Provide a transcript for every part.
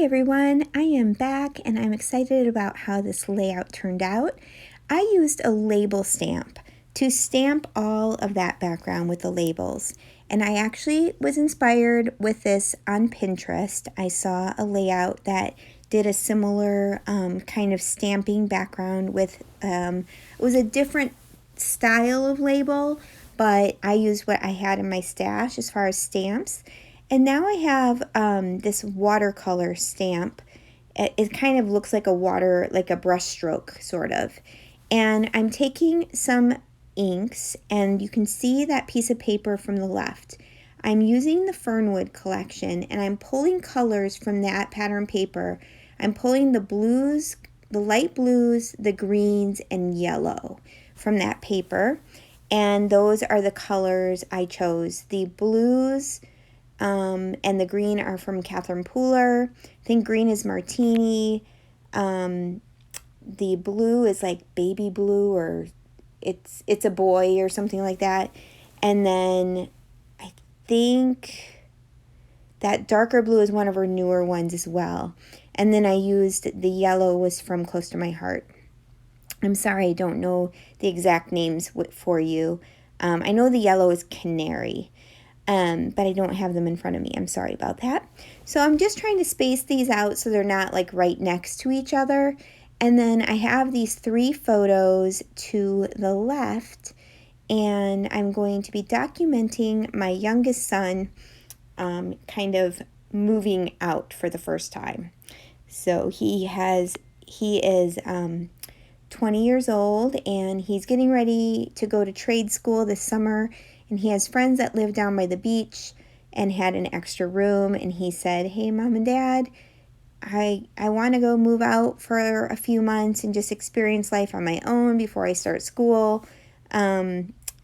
everyone, I am back and I'm excited about how this layout turned out. I used a label stamp to stamp all of that background with the labels, and I actually was inspired with this on Pinterest. I saw a layout that did a similar kind of stamping background with, it was a different style of label, but I used what I had in my stash as far as stamps. And now I have this watercolor stamp. It kind of looks like like a brush stroke, sort of. And I'm taking some inks, and you can see that piece of paper from the left. I'm using the Fernwood collection, and I'm pulling colors from that pattern paper. I'm pulling the blues, the light blues, the greens, and yellow from that paper. And those are the colors I chose. The blues and the green are from Catherine Pooler. I think green is Martini. The blue is like baby blue, or it's a boy or something like that. And then I think that darker blue is one of her newer ones as well. And then I used the yellow was from Close to My Heart. I'm sorry, I don't know the exact names for you. I know the yellow is Canary. But I don't have them in front of me. I'm sorry about that. So I'm just trying to space these out so they're not like right next to each other. And then I have these 3 photos to the left, and I'm going to be documenting my youngest son kind of moving out for the first time. So he is 20 years old, and he's getting ready to go to trade school this summer. And he has friends that live down by the beach and had an extra room. And he said, "Hey, Mom and Dad, I want to go move out for a few months and just experience life on my own before I start school."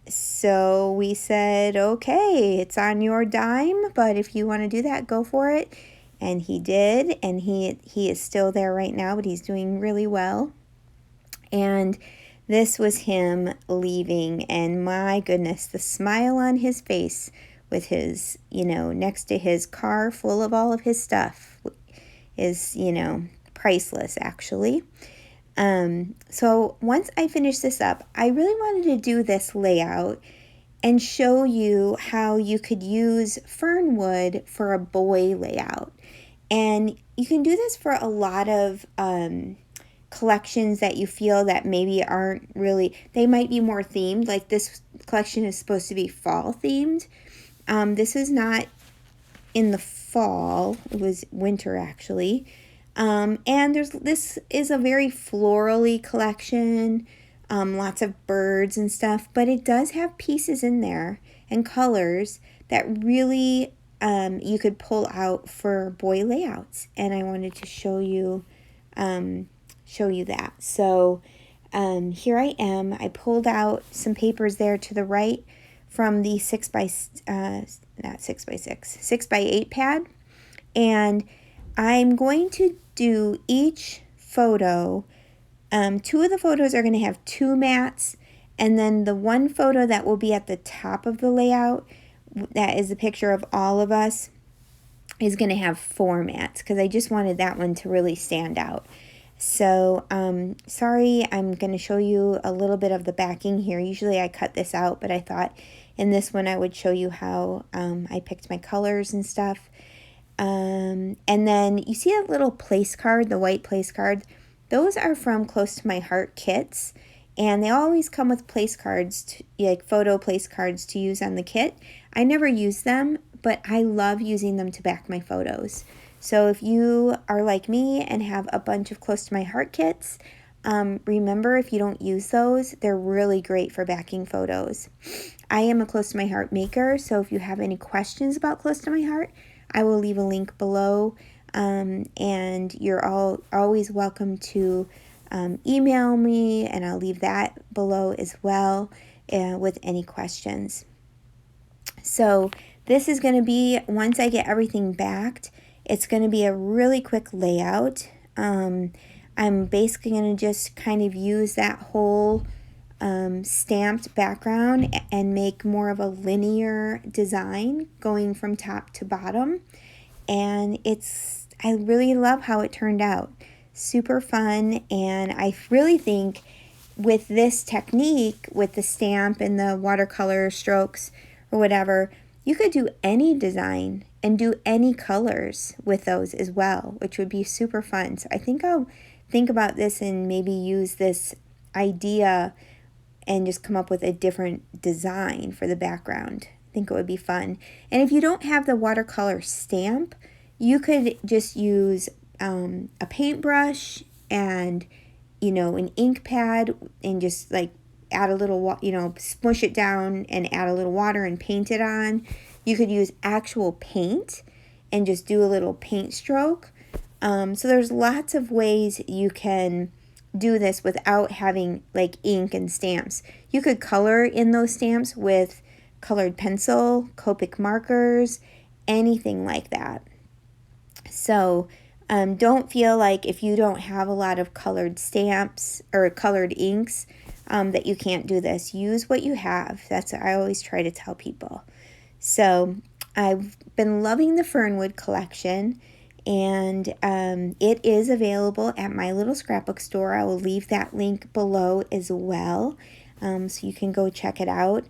So we said, "Okay, it's on your dime, but if you want to do that, go for it." And he did. And he is still there right now, but he's doing really well. And this was him leaving, and my goodness, the smile on his face with his, next to his car full of all of his stuff is, priceless, actually. So once I finish this up, I really wanted to do this layout and show you how you could use Fernwood for a boy layout. And you can do this for a lot of collections that you feel that maybe aren't really, they might be more themed. Like this collection is supposed to be fall themed. This is not in the fall, it was winter actually. And this is a very florally collection, lots of birds and stuff, but it does have pieces in there and colors that really you could pull out for boy layouts. And I wanted to show you that. So here I am. I pulled out some papers there to the right from the 6x8 pad, and I'm going to do each photo. 2 of the photos are going to have 2 mats, and then the one photo that will be at the top of the layout, that is a picture of all of us, is going to have 4 mats because I just wanted that one to really stand out. So, sorry, I'm going to show you a little bit of the backing here. Usually I cut this out, but I thought in this one I would show you how I picked my colors and stuff. And then you see that little place card, the white place card? Those are from Close to My Heart kits, and they always come with place cards, like photo place cards to use on the kit. I never use them, but I love using them to back my photos. So if you are like me and have a bunch of Close to My Heart kits, remember, if you don't use those, they're really great for backing photos. I am a Close to My Heart maker, so if you have any questions about Close to My Heart, I will leave a link below, and you're always welcome to email me, and I'll leave that below as well with any questions. So this is going to be, once I get everything backed, it's going to be a really quick layout. I'm basically going to just kind of use that whole stamped background and make more of a linear design going from top to bottom. And I really love how it turned out. Super fun, and I really think with this technique, with the stamp and the watercolor strokes or whatever, you could do any design and do any colors with those as well, which would be super fun. So I think I'll think about this and maybe use this idea and just come up with a different design for the background. I think it would be fun. And if you don't have the watercolor stamp, you could just use a paintbrush and, you know, an ink pad, and just like add a little, you know, smush it down and add a little water and paint it on. You could use actual paint and just do a little paint stroke. So there's lots of ways you can do this without having like ink and stamps. You could color in those stamps with colored pencil, Copic markers, anything like that. So don't feel like if you don't have a lot of colored stamps or colored inks that you can't do this. Use what you have. That's what I always try to tell people. So I've been loving the Fernwood collection, and it is available at My Little Scrapbook Store. I will leave that link below as well, so you can go check it out.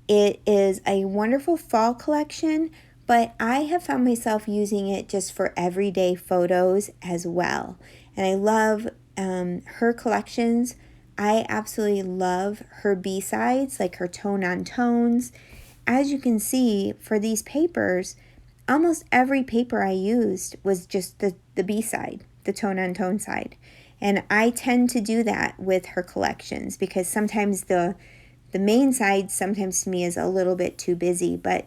It is a wonderful fall collection, but I have found myself using it just for everyday photos as well. And I love her collections. I absolutely love her B-sides, like her tone on tones. As you can see, for these papers, almost every paper I used was just the B-side, the tone on tone side. And I tend to do that with her collections because sometimes the main side sometimes to me is a little bit too busy, but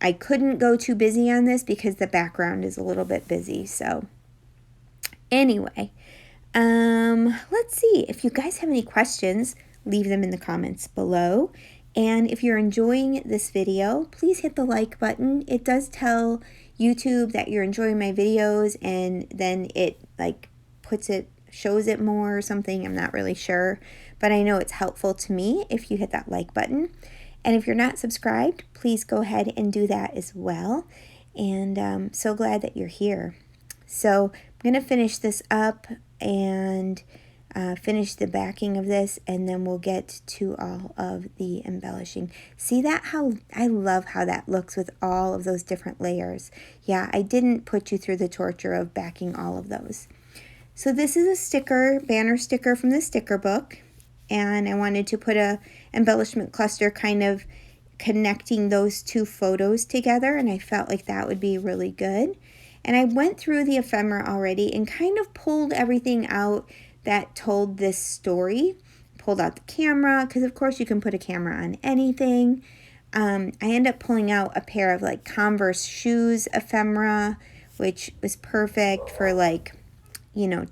I couldn't go too busy on this because the background is a little bit busy. So anyway, let's see. If you guys have any questions, leave them in the comments below. And if you're enjoying this video, please hit the like button. It does tell YouTube that you're enjoying my videos, and then it like shows it more or something. I'm not really sure, but I know it's helpful to me if you hit that like button. And if you're not subscribed, please go ahead and do that as well. And I'm so glad that you're here. So I'm going to finish this up and finish the backing of this, and then we'll get to all of the embellishing. See that? How I love how that looks with all of those different layers. Yeah, I didn't put you through the torture of backing all of those. So this is a sticker, banner sticker from the sticker book. And I wanted to put a embellishment cluster kind of connecting those two photos together, and I felt like that would be really good. And I went through the ephemera already and kind of pulled everything out that told this story. Pulled out the camera, because of course you can put a camera on anything. I ended up pulling out a pair of like Converse shoes ephemera, which was perfect for like, you know,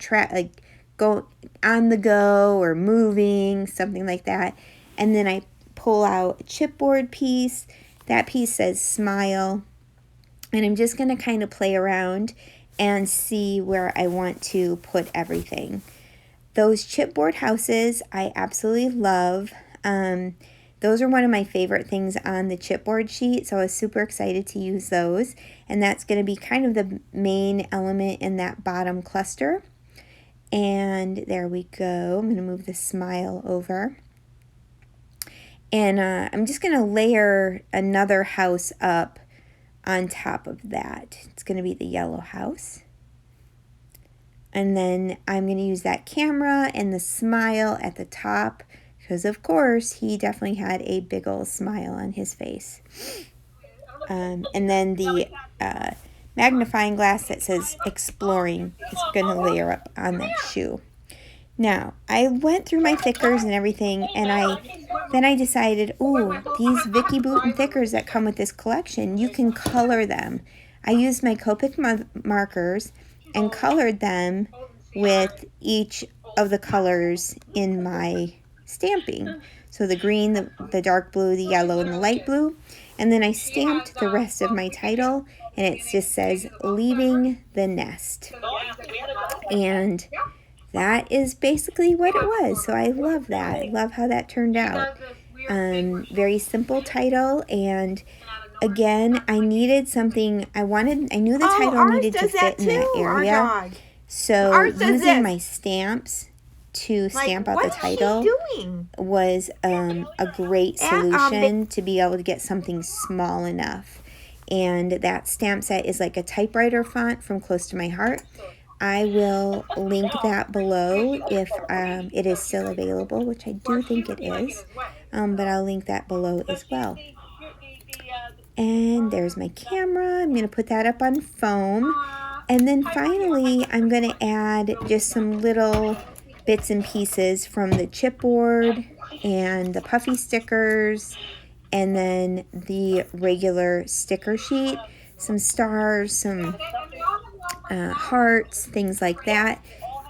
go on the go or moving, something like that. And then I pull out a chipboard piece. That piece says smile. And I'm just going to kind of play around and see where I want to put everything. Those chipboard houses I absolutely love. Those are one of my favorite things on the chipboard sheet, so I was super excited to use those. And that's going to be kind of the main element in that bottom cluster. And there we go. I'm going to move the smile over. And I'm just going to layer another house up on top of that. It's going to be the yellow house. And then I'm going to use that camera and the smile at the top, because of course he definitely had a big old smile on his face. And then the magnifying glass that says exploring is going to layer up on that shoe. Now, I went through my thickers and everything, and then I decided, oh, these Vicki Boutin thickers that come with this collection, you can color them. I used my Copic markers and colored them with each of the colors in my stamping. So the green, the dark blue, the yellow, and the light blue. And then I stamped the rest of my title, and it just says, Leaving the Nest. And that is basically what it was. So I love that. I love how that turned out. Very simple title, and again, I needed something, I knew the title needed to fit in that area. So using my stamps to stamp out the title was a great solution to be able to get something small enough. And that stamp set is like a typewriter font from Close to My Heart. I will link that below if it is still available, which I do think it is, but I'll link that below as well. And there's my camera. I'm going to put that up on foam. And then finally, I'm going to add just some little bits and pieces from the chipboard and the puffy stickers and then the regular sticker sheet. Some stars, some hearts, things like that.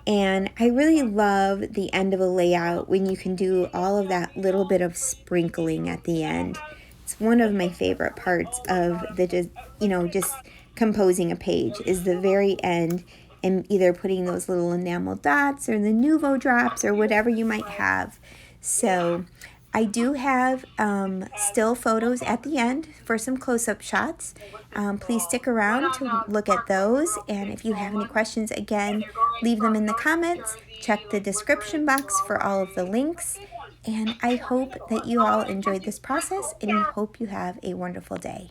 And I really love the end of a layout when you can do all of that little bit of sprinkling at the end. It's one of my favorite parts of just composing a page is the very end and either putting those little enamel dots or the Nuvo drops or whatever you might have. So I do have still photos at the end for some close-up shots. Please stick around to look at those. And if you have any questions, again, leave them in the comments. Check the description box for all of the links. And I hope that you all enjoyed this process and I hope you have a wonderful day.